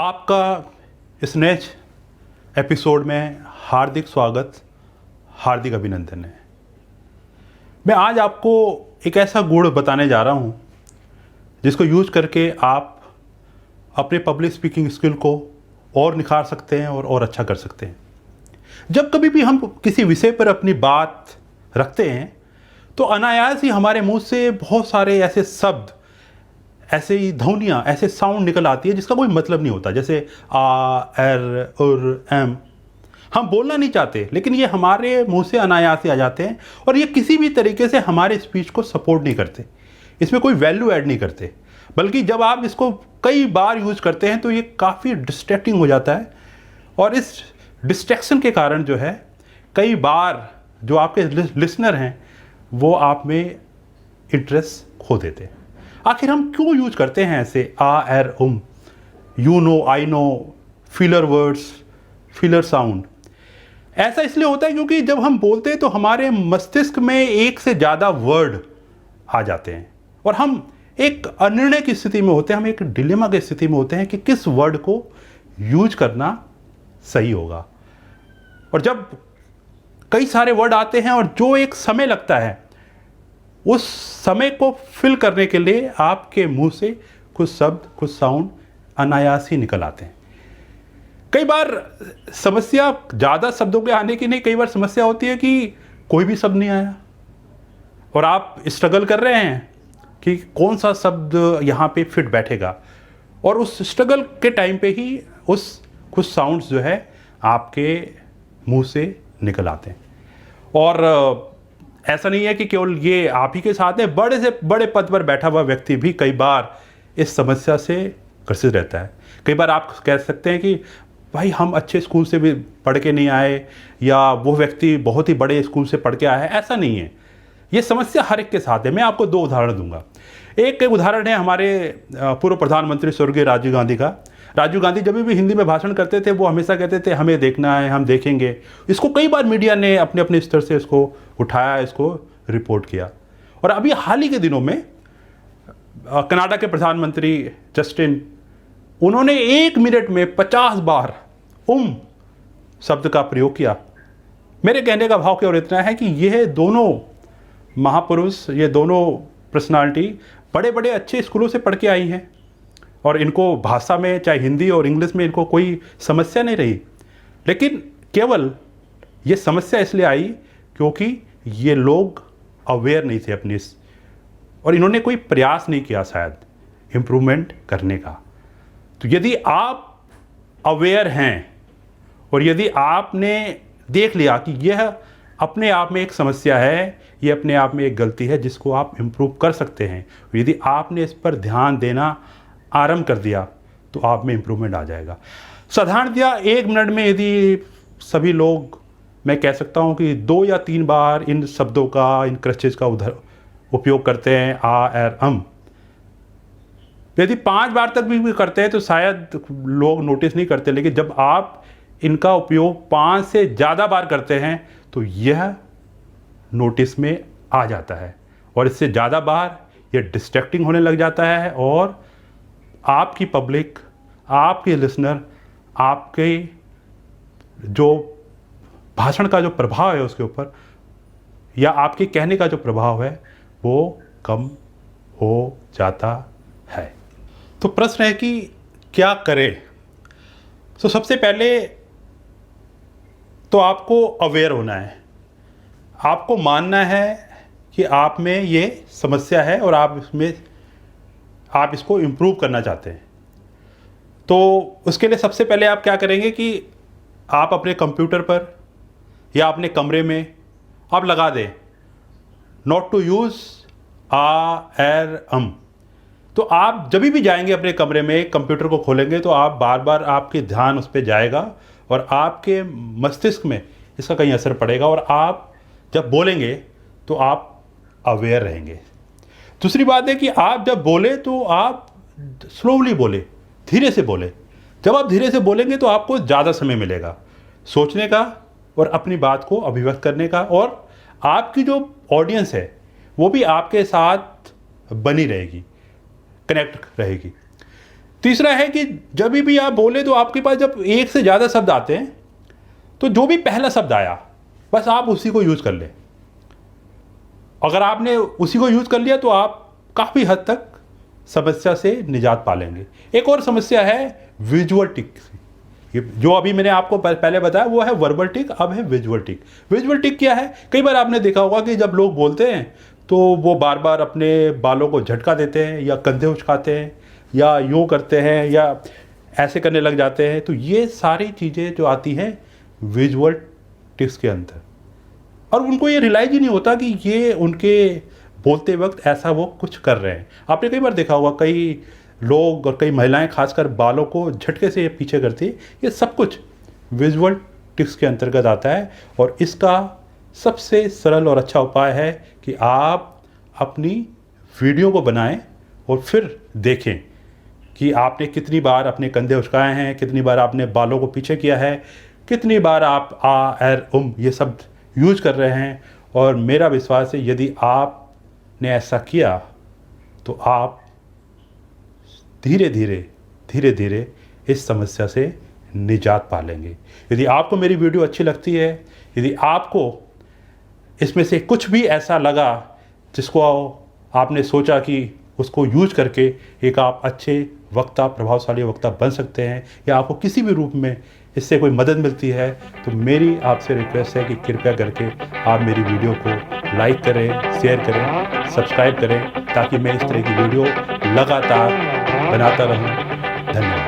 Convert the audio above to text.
आपका इस नए एपिसोड में हार्दिक स्वागत, हार्दिक अभिनंदन है। मैं आज आपको एक ऐसा गुण बताने जा रहा हूँ जिसको यूज करके आप अपने पब्लिक स्पीकिंग स्किल को और निखार सकते हैं और अच्छा कर सकते हैं। जब कभी भी हम किसी विषय पर अपनी बात रखते हैं तो अनायास ही हमारे मुंह से बहुत सारे ऐसे शब्द, ऐसे ही ध्वनियाँ, ऐसे साउंड निकल आती है जिसका कोई मतलब नहीं होता। जैसे आ, एर, उर, एम। हम बोलना नहीं चाहते लेकिन ये हमारे मुंह से अनायास ही आ जाते हैं और ये किसी भी तरीके से हमारे स्पीच को सपोर्ट नहीं करते, इसमें कोई वैल्यू ऐड नहीं करते। बल्कि जब आप इसको कई बार यूज करते हैं तो ये काफ़ी डिस्ट्रैक्टिंग हो जाता है और इस डिस्ट्रैक्शन के कारण जो है कई बार जो आपके लिसनर हैं वो आप में इंटरेस्ट खो देते हैं। आखिर हम क्यों यूज करते हैं ऐसे आ, एर, you know, I know, filler words, filler sound? ऐसा इसलिए होता है क्योंकि जब हम बोलते हैं तो हमारे मस्तिष्क में एक से ज़्यादा वर्ड आ जाते हैं और हम एक अनिर्णय की स्थिति में होते हैं, हम एक डिलेमा की स्थिति में होते हैं कि किस वर्ड को यूज करना सही होगा। और जब कई सारे वर्ड आते हैं और जो एक समय लगता है, उस समय को फिल करने के लिए आपके मुंह से कुछ शब्द, कुछ साउंड अनायास ही निकल आते हैं। कई बार समस्या ज़्यादा शब्दों के आने की नहीं, कई बार समस्या होती है कि कोई भी शब्द नहीं आया और आप स्ट्रगल कर रहे हैं कि कौन सा शब्द यहाँ पे फिट बैठेगा, और उस स्ट्रगल के टाइम पे ही कुछ साउंड्स जो है आपके मुंह से निकल आते हैं। और ऐसा नहीं है कि केवल ये आप ही के साथ है, बड़े से बड़े पद पर बैठा हुआ व्यक्ति भी कई बार इस समस्या से ग्रसित रहता है। कई बार आप कह सकते हैं कि भाई हम अच्छे स्कूल से भी पढ़ के नहीं आए, या वो व्यक्ति बहुत ही बड़े स्कूल से पढ़ के आया है। ऐसा नहीं है, ये समस्या हर एक के साथ है। मैं आपको दो उदाहरण दूंगा। एक उदाहरण है हमारे पूर्व प्रधानमंत्री स्वर्गीय राजीव गांधी का। राजीव गांधी जब भी हिंदी में भाषण करते थे वो हमेशा कहते थे हमें देखना है, हम देखेंगे। इसको कई बार मीडिया ने अपने अपने स्तर से इसको उठाया, इसको रिपोर्ट किया। और अभी हाल ही के दिनों में कनाडा के प्रधानमंत्री जस्टिन, उन्होंने 1 मिनट में 50 बार शब्द का प्रयोग किया। मेरे कहने का भाव केवल इतना है कि यह दोनों महापुरुष, ये दोनों पर्सनालिटी बड़े बड़े अच्छे स्कूलों से पढ़ के आई हैं और इनको भाषा में, चाहे हिंदी और इंग्लिश में, इनको कोई समस्या नहीं रही। लेकिन केवल ये समस्या इसलिए आई क्योंकि ये लोग अवेयर नहीं थे अपनी, और इन्होंने कोई प्रयास नहीं किया शायद इम्प्रूवमेंट करने का। तो यदि आप अवेयर हैं और यदि आपने देख लिया कि यह अपने आप में एक समस्या है, ये अपने आप में एक गलती है जिसको आप इम्प्रूव कर सकते हैं, यदि आपने इस पर ध्यान देना आरंभ कर दिया तो आप में इम्प्रूवमेंट आ जाएगा। साधारणतया 1 मिनट में यदि सभी लोग, मैं कह सकता हूँ कि 2 या 3 बार इन शब्दों का, इन क्रचेज का उपयोग करते हैं, आ, एर, यदि 5 बार तक भी करते हैं तो शायद लोग नोटिस नहीं करते। लेकिन जब आप इनका उपयोग 5 से ज़्यादा बार करते हैं तो यह नोटिस में आ जाता है और इससे ज़्यादा बार यह डिस्ट्रैक्टिंग होने लग जाता है और आपकी पब्लिक, आपके लिसनर, आपके जो भाषण का जो प्रभाव है उसके ऊपर, या आपके कहने का जो प्रभाव है वो कम हो जाता है। तो प्रश्न है कि क्या करें? तो सबसे पहले तो आपको अवेयर होना है, आपको मानना है कि आप में ये समस्या है और आप इसको इम्प्रूव करना चाहते हैं। तो उसके लिए सबसे पहले आप क्या करेंगे कि आप अपने कंप्यूटर पर या अपने कमरे में आप लगा दें नॉट टू यूज़ आ, एर, तो आप जब भी जाएंगे अपने कमरे में, कंप्यूटर को खोलेंगे तो आप बार बार आपके ध्यान उस पर जाएगा और आपके मस्तिष्क में इसका कहीं असर पड़ेगा और आप जब बोलेंगे तो आप अवेयर रहेंगे। दूसरी बात है कि आप जब बोले तो आप स्लोली बोले, धीरे से बोले। जब आप धीरे से बोलेंगे तो आपको ज़्यादा समय मिलेगा सोचने का और अपनी बात को अभिव्यक्त करने का, और आपकी जो ऑडियंस है वो भी आपके साथ बनी रहेगी, कनेक्ट रहेगी। तीसरा है कि जब भी आप बोले तो आपके पास जब एक से ज़्यादा शब्द आते हैं तो जो भी पहला शब्द आया बस आप उसी को यूज़ कर लें। अगर आपने उसी को यूज़ कर लिया तो आप काफ़ी हद तक समस्या से निजात पा लेंगे। एक और समस्या है विजुअल टिक। ये जो अभी मैंने आपको पहले बताया वो है वर्बल टिक, अब है विजुअल टिक। विजुअल टिक क्या है? कई बार आपने देखा होगा कि जब लोग बोलते हैं तो वो बार बार अपने बालों को झटका देते हैं या कंधे उचकाते हैं या यूँ करते हैं या ऐसे करने लग जाते हैं। तो ये सारी चीज़ें जो आती हैं विजुअल टिक्स के अंदर, और उनको ये रियलाइज ही नहीं होता कि ये उनके बोलते वक्त ऐसा वो कुछ कर रहे हैं। आपने कई बार देखा होगा कई लोग और कई महिलाएं खासकर बालों को झटके से पीछे करती है। ये सब कुछ विजुअल टिक्स के अंतर्गत आता है और इसका सबसे सरल और अच्छा उपाय है कि आप अपनी वीडियो को बनाएं और फिर देखें कि आपने कितनी बार अपने कंधे उचकाए हैं, कितनी बार आपने बालों को पीछे किया है, कितनी बार आप आ एर ये सब यूज कर रहे हैं। और मेरा विश्वास है यदि आपने ऐसा किया तो आप धीरे धीरे इस समस्या से निजात पा लेंगे। यदि आपको मेरी वीडियो अच्छी लगती है, यदि आपको इसमें से कुछ भी ऐसा लगा जिसको आपने सोचा कि उसको यूज करके एक आप अच्छे वक्ता, प्रभावशाली वक्ता बन सकते हैं, या आपको किसी भी रूप में इससे कोई मदद मिलती है, तो मेरी आपसे रिक्वेस्ट है कि कृपया करके आप मेरी वीडियो को लाइक करें, शेयर करें, सब्सक्राइब करें, ताकि मैं इस तरह की वीडियो लगातार बनाता रहूं। धन्यवाद।